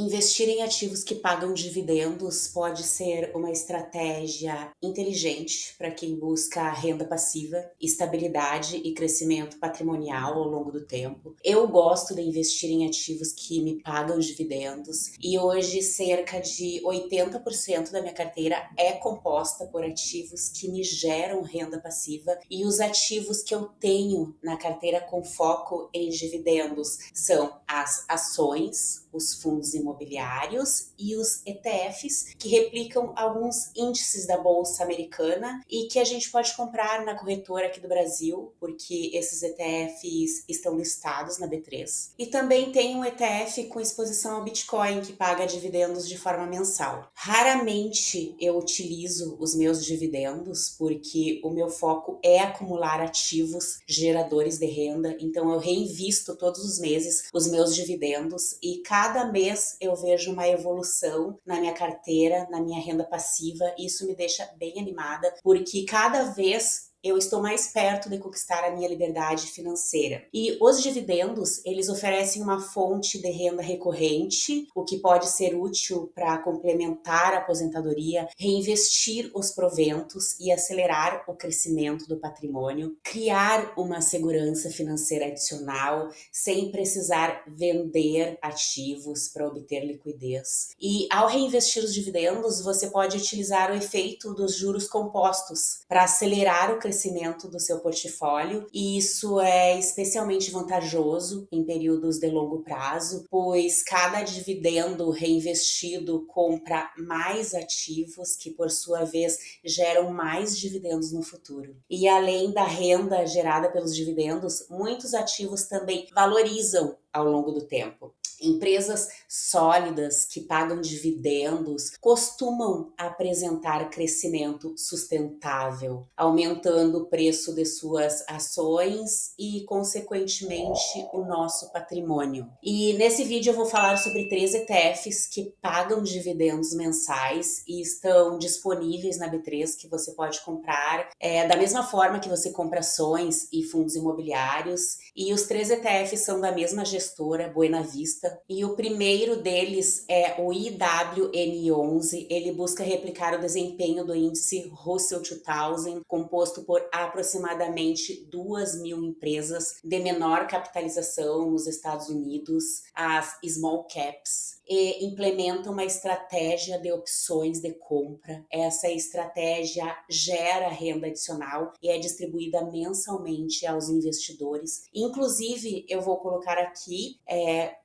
Investir em ativos que pagam dividendos pode ser uma estratégia inteligente para quem busca renda passiva, estabilidade e crescimento patrimonial ao longo do tempo. Eu gosto de investir em ativos que me pagam dividendos e hoje cerca de 80% da minha carteira é composta por ativos que me geram renda passiva, e os ativos que eu tenho na carteira com foco em dividendos são as ações, os fundos imobiliários e os ETFs, que replicam alguns índices da Bolsa Americana e que a gente pode comprar na corretora aqui do Brasil, porque esses ETFs estão listados na B3. E também tem um ETF com exposição ao Bitcoin, que paga dividendos de forma mensal. Raramente eu utilizo os meus dividendos, porque o meu foco é acumular ativos geradores de renda, então eu reinvisto todos os meses os meus dividendos e cada mês eu vejo uma evolução na minha carteira, na minha renda passiva, e isso me deixa bem animada, porque cada vez eu estou mais perto de conquistar a minha liberdade financeira. E os dividendos, eles oferecem uma fonte de renda recorrente, o que pode ser útil para complementar a aposentadoria, reinvestir os proventos e acelerar o crescimento do patrimônio, criar uma segurança financeira adicional sem precisar vender ativos para obter liquidez. E ao reinvestir os dividendos, você pode utilizar o efeito dos juros compostos para acelerar o crescimento do seu portfólio, e isso é especialmente vantajoso em períodos de longo prazo, pois cada dividendo reinvestido compra mais ativos que, por sua vez, geram mais dividendos no futuro. E além da renda gerada pelos dividendos, muitos ativos também valorizam ao longo do tempo. Empresas sólidas que pagam dividendos costumam apresentar crescimento sustentável, aumentando o preço de suas ações e, consequentemente, o nosso patrimônio. E nesse vídeo eu vou falar sobre 3 ETFs que pagam dividendos mensais e estão disponíveis na B3, que você pode comprar da mesma forma que você compra ações e fundos imobiliários. E os 3 ETFs são da mesma gestora, Buena Vista. E o primeiro deles é o IWM11. Ele busca replicar o desempenho do índice Russell 2000, composto por aproximadamente 2.000 empresas de menor capitalização nos Estados Unidos, as small caps, e implementa uma estratégia de opções de compra. Essa estratégia gera renda adicional e é distribuída mensalmente aos investidores. Inclusive, eu vou colocar aqui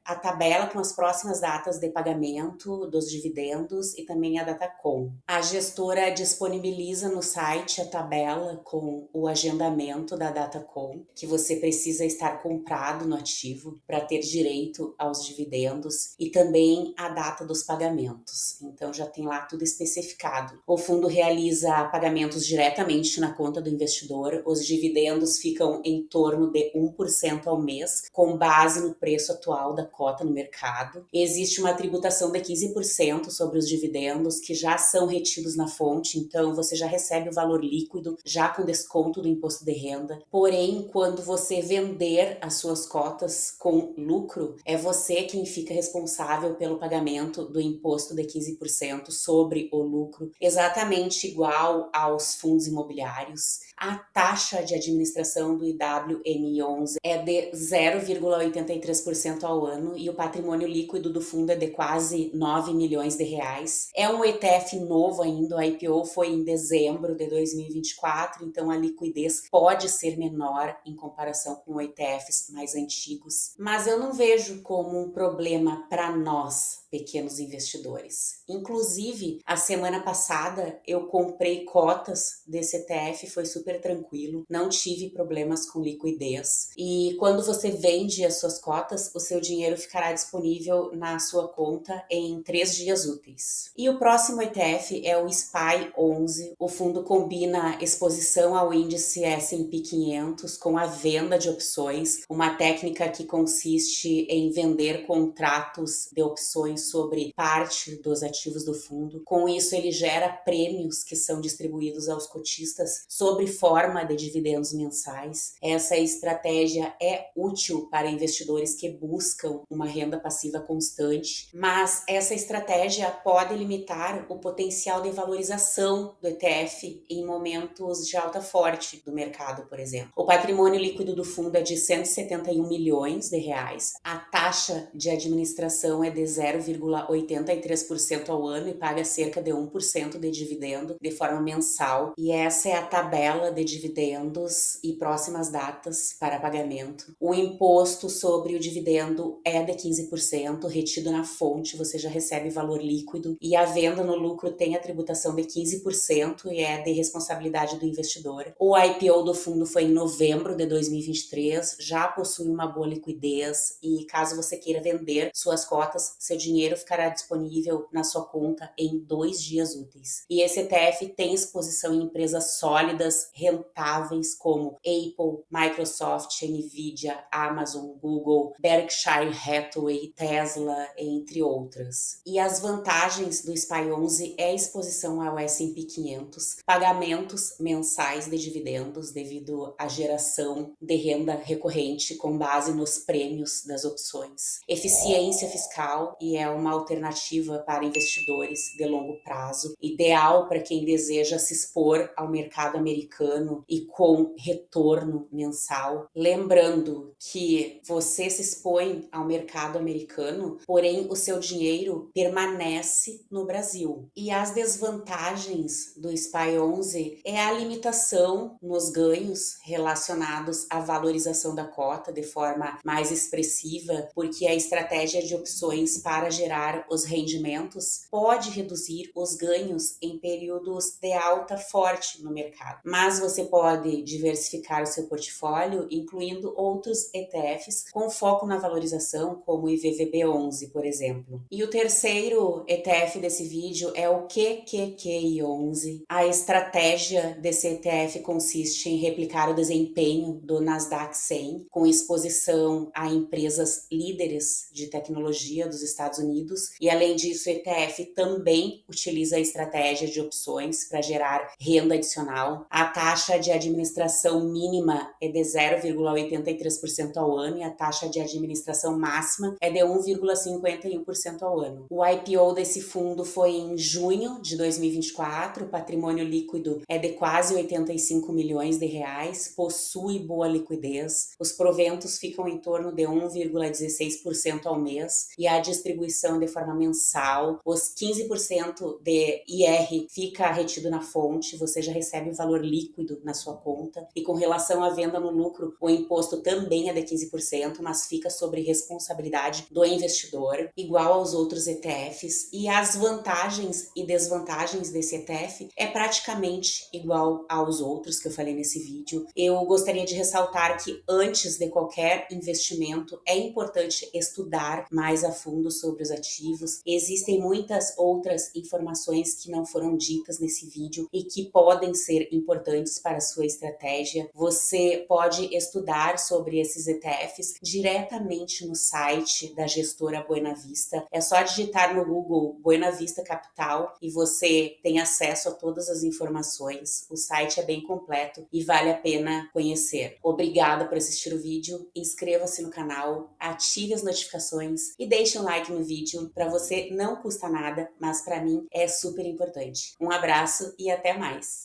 a tabela com as próximas datas de pagamento dos dividendos e também a Datacom. A gestora disponibiliza no site a tabela com o agendamento da Datacom, que você precisa estar comprado no ativo para ter direito aos dividendos, e também a data dos pagamentos. Então já tem lá tudo especificado. O fundo realiza pagamentos diretamente na conta do investidor. Os dividendos ficam em torno de 1% ao mês, com base no preço atual da cota no mercado. Existe uma tributação de 15% sobre os dividendos que já são retidos na fonte, então você já recebe o valor líquido, já com desconto do imposto de renda. Porém, quando você vender as suas cotas com lucro, é você quem fica responsável pelo pagamento do imposto de 15% sobre o lucro, exatamente igual aos fundos imobiliários. A taxa de administração do IWM11 é de 0,83% ao ano e o patrimônio líquido do fundo é de quase 9 milhões de reais. É um ETF novo ainda, o IPO foi em dezembro de 2024, então a liquidez pode ser menor em comparação com ETFs mais antigos. Mas eu não vejo como um problema para nós, pequenos investidores. Inclusive, a semana passada eu comprei cotas desse ETF, foi super tranquilo, não tive problemas com liquidez. E quando você vende as suas cotas, o seu dinheiro ficará disponível na sua conta em 3 dias úteis. E o próximo ETF é o SPY11. O fundo combina exposição ao índice S&P 500 com a venda de opções, uma técnica que consiste em vender contratos de opções sobre parte dos ativos do fundo. Com isso, ele gera prêmios que são distribuídos aos cotistas sob forma de dividendos mensais. Essa estratégia é útil para investidores que buscam uma uma renda passiva constante, mas essa estratégia pode limitar o potencial de valorização do ETF em momentos de alta forte do mercado, por exemplo. O patrimônio líquido do fundo é de 171 milhões de reais. A taxa de administração é de 0,83% ao ano e paga cerca de 1% de dividendo de forma mensal. E essa é a tabela de dividendos e próximas datas para pagamento. O imposto sobre o dividendo é de 15%, retido na fonte, você já recebe valor líquido. E a venda no lucro tem a tributação de 15% e é de responsabilidade do investidor. O IPO do fundo foi em novembro de 2023, já possui uma boa liquidez e caso você queira vender suas cotas, seu dinheiro ficará disponível na sua conta em 2 dias úteis. E esse ETF tem exposição em empresas sólidas, rentáveis como Apple, Microsoft, Nvidia, Amazon, Google, Berkshire Hathaway, Tesla, entre outras. E as vantagens do SPY 11 é a exposição ao S&P 500, pagamentos mensais de dividendos devido à geração de renda recorrente com base nos prêmios das opções, eficiência fiscal e é uma alternativa para investidores de longo prazo, ideal para quem deseja se expor ao mercado americano e com retorno mensal. Lembrando que você se expõe ao mercado americano, porém o seu dinheiro permanece no Brasil. E as desvantagens do SPY 11 é a limitação nos ganhos relacionados à valorização da cota de forma mais expressiva, porque a estratégia de opções para gerar os rendimentos pode reduzir os ganhos em períodos de alta forte no mercado. Mas você pode diversificar o seu portfólio, incluindo outros ETFs com foco na valorização, como o IVVB11, por exemplo. E o terceiro ETF desse vídeo é o QQQI11. A estratégia desse ETF consiste em replicar o desempenho do Nasdaq 100, com exposição a empresas líderes de tecnologia dos Estados Unidos. E além disso, o ETF também utiliza a estratégia de opções para gerar renda adicional. A taxa de administração mínima é de 0,83% ao ano e a taxa de administração máxima é de 1,51% ao ano. O IPO desse fundo foi em junho de 2024, o patrimônio líquido é de quase 85 milhões de reais, possui boa liquidez, os proventos ficam em torno de 1,16% ao mês e a distribuição de forma mensal, os 15% de IR fica retido na fonte, você já recebe o valor líquido na sua conta e com relação à venda no lucro, o imposto também é de 15%, mas fica sobre responsabilidade do investidor, igual aos outros ETFs, e as vantagens e desvantagens desse ETF é praticamente igual aos outros que eu falei nesse vídeo. Eu gostaria de ressaltar que antes de qualquer investimento é importante estudar mais a fundo sobre os ativos. Existem muitas outras informações que não foram ditas nesse vídeo e que podem ser importantes para a sua estratégia. Você pode estudar sobre esses ETFs diretamente no site da gestora Buena Vista. É só digitar no Google Buena Vista Capital e você tem acesso a todas as informações. O site é bem completo e vale a pena conhecer. Obrigada por assistir o vídeo, inscreva-se no canal, ative as notificações e deixe um like no vídeo. Para você não custa nada, mas para mim é super importante. Um abraço e até mais!